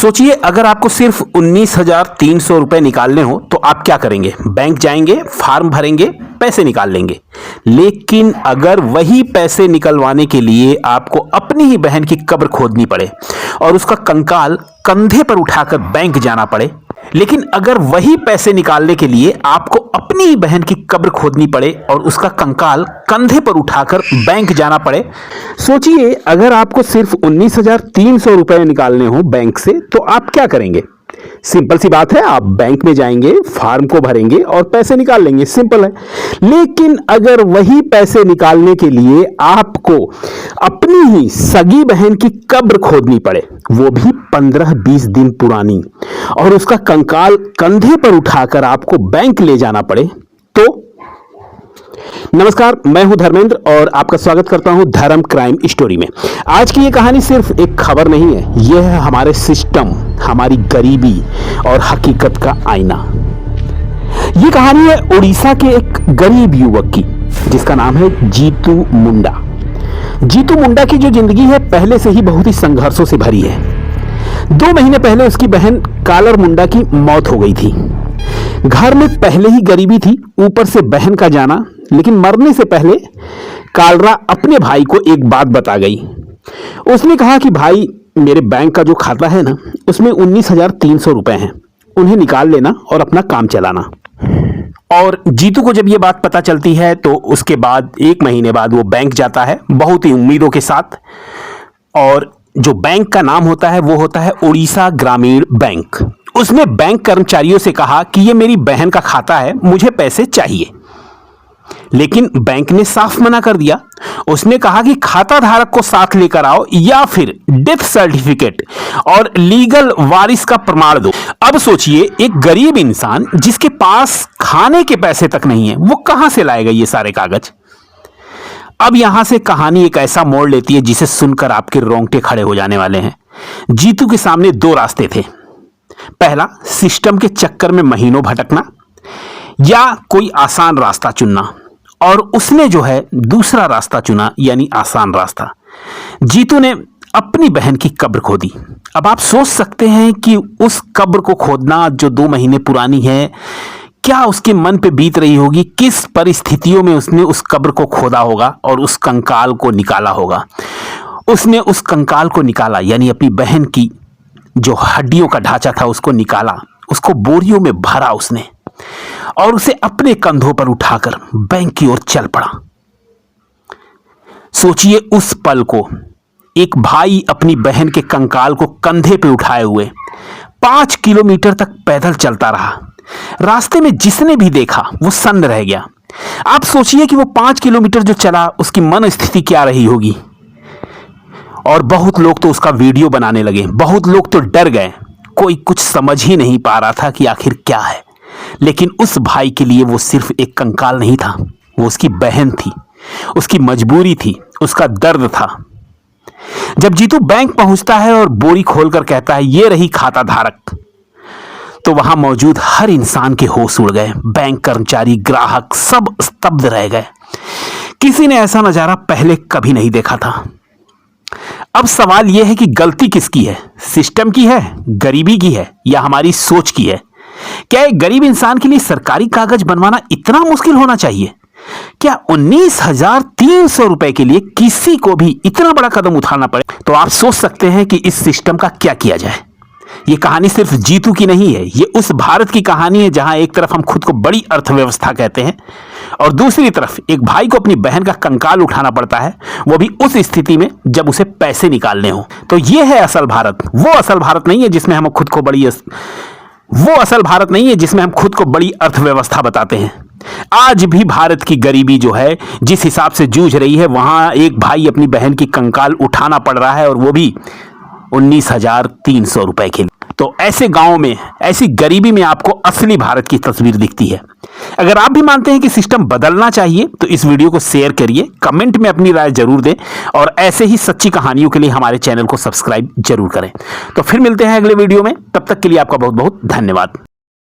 सोचिए, अगर आपको सिर्फ 19,300 रुपए निकालने हो तो आप क्या करेंगे? बैंक जाएंगे, फॉर्म भरेंगे, पैसे निकाल लेंगे। लेकिन अगर वही पैसे निकलवाने के लिए आपको अपनी ही बहन की कब्र खोदनी पड़े और उसका कंकाल कंधे पर उठाकर बैंक जाना पड़े, लेकिन अगर वही पैसे निकालने के लिए आपको अपनी ही बहन की कब्र खोदनी पड़े और उसका कंकाल कंधे पर उठाकर बैंक जाना पड़े, सोचिए अगर आपको सिर्फ 19,300 रुपए निकालने हो बैंक से तो आप क्या करेंगे? सिंपल सी बात है, आप बैंक में जाएंगे, फॉर्म को भरेंगे और पैसे निकाल लेंगे, सिंपल है। लेकिन अगर वही पैसे निकालने के लिए आपको अपनी ही सगी बहन की कब्र खोदनी पड़े, वो भी 15-20 दिन पुरानी, और उसका कंकाल कंधे पर उठाकर आपको बैंक ले जाना पड़े, तो नमस्कार, मैं हूं धर्मेंद्र और आपका स्वागत करता हूं धर्म क्राइम स्टोरी में। आज की ये कहानी सिर्फ एक खबर नहीं है, यह है हमारे सिस्टम, हमारी गरीबी और हकीकत का आईना। ये कहानी है उड़ीसा के एक गरीब युवक की, जिसका नाम है जीतू मुंडा। जीतू मुंडा की जो जिंदगी है पहले से ही बहुत ही संघर्षों से भरी है। 2 महीने पहले उसकी बहन कालर मुंडा की मौत हो गई थी। घर में पहले ही गरीबी थी, ऊपर से बहन का जाना। लेकिन मरने से पहले कालरा अपने भाई को एक बात बता गई। उसने कहा कि भाई, मेरे बैंक का जो खाता है ना, उसमें 19,300 रुपए हैं, उन्हें निकाल लेना और अपना काम चलाना। और जीतू को जब ये बात पता चलती है तो उसके बाद 1 महीने बाद वो बैंक जाता है बहुत ही उम्मीदों के साथ। और जो बैंक का नाम होता है वो होता है उड़ीसा ग्रामीण बैंक। उसने बैंक कर्मचारियों से कहा कि ये मेरी बहन का खाता है, मुझे पैसे चाहिए। लेकिन बैंक ने साफ मना कर दिया। उसने कहा कि खाता धारक को साथ लेकर आओ या फिर डेथ सर्टिफिकेट और लीगल वारिस का प्रमाण दो। अब सोचिए, एक गरीब इंसान जिसके पास खाने के पैसे तक नहीं है, वो कहां से लाएगा ये सारे कागज? अब यहां से कहानी एक ऐसा मोड़ लेती है जिसे सुनकर आपके रोंगटे खड़े हो जाने वाले हैं। जीतू के सामने 2 रास्ते थे। पहला, सिस्टम के चक्कर में महीनों भटकना, या कोई आसान रास्ता चुनना। और उसने जो है दूसरा रास्ता चुना, यानी आसान रास्ता। जीतू ने अपनी बहन की कब्र खोदी। अब आप सोच सकते हैं कि उस कब्र को खोदना जो 2 महीने पुरानी है, क्या उसके मन पे बीत रही होगी, किस परिस्थितियों में उसने उस कब्र को खोदा होगा और उस कंकाल को निकाला होगा। उसने उस कंकाल को निकाला, यानी अपनी बहन की जो हड्डियों का ढांचा था उसको निकाला, उसको बोरियों में भरा उसने, और उसे अपने कंधों पर उठाकर बैंक की ओर चल पड़ा। सोचिए उस पल को, एक भाई अपनी बहन के कंकाल को कंधे पे उठाए हुए 5 किलोमीटर तक पैदल चलता रहा। रास्ते में जिसने भी देखा वो सन्न रह गया। आप सोचिए कि वो 5 किलोमीटर जो चला, उसकी मन स्थिति क्या रही होगी। और बहुत लोग तो उसका वीडियो बनाने लगे, बहुत लोग तो डर गए, कोई कुछ समझ ही नहीं पा रहा था कि आखिर क्या है। लेकिन उस भाई के लिए वो सिर्फ एक कंकाल नहीं था, वो उसकी बहन थी, उसकी मजबूरी थी, उसका दर्द था। जब जीतू बैंक पहुंचता है और बोरी खोलकर कहता है, ये रही खाता धारक, तो वहां मौजूद हर इंसान के होश उड़ गए। बैंक कर्मचारी, ग्राहक, सब स्तब्ध रह गए। किसी ने ऐसा नजारा पहले कभी नहीं देखा था। अब सवाल यह है कि गलती किसकी है? सिस्टम की है, गरीबी की है, या हमारी सोच की है? क्या एक गरीब इंसान के लिए सरकारी कागज बनवाना इतना मुश्किल होना चाहिए? क्या 19,300 रुपए के लिए किसी को भी इतना बड़ा कदम उठाना पड़े? तो आप सोच सकते हैं कि इस सिस्टम का क्या किया जाए। ये कहानी सिर्फ जीतू की नहीं है, ये उस भारत की कहानी है जहां एक तरफ हम खुद को बड़ी अर्थव्यवस्था कहते हैं और दूसरी तरफ एक भाई को अपनी बहन का कंकाल उठाना पड़ता है, वो भी उस स्थिति में जब उसे पैसे निकालने हो। तो ये है असल भारत। वो असल भारत नहीं है जिसमें हम खुद को बड़ी अर्थव्यवस्था बताते हैं। आज भी भारत की गरीबी जो है, जिस हिसाब से जूझ रही है, वहां एक भाई अपनी बहन की कंकाल उठाना पड़ रहा है, और वो भी 19,300 रुपए के लिए। तो ऐसे गांवों में, ऐसी गरीबी में आपको असली भारत की तस्वीर दिखती है। अगर आप भी मानते हैं कि सिस्टम बदलना चाहिए तो इस वीडियो को शेयर करिए, कमेंट में अपनी राय जरूर दें, और ऐसे ही सच्ची कहानियों के लिए हमारे चैनल को सब्सक्राइब जरूर करें। तो फिर मिलते हैं अगले वीडियो में, तब तक के लिए आपका बहुत बहुत धन्यवाद।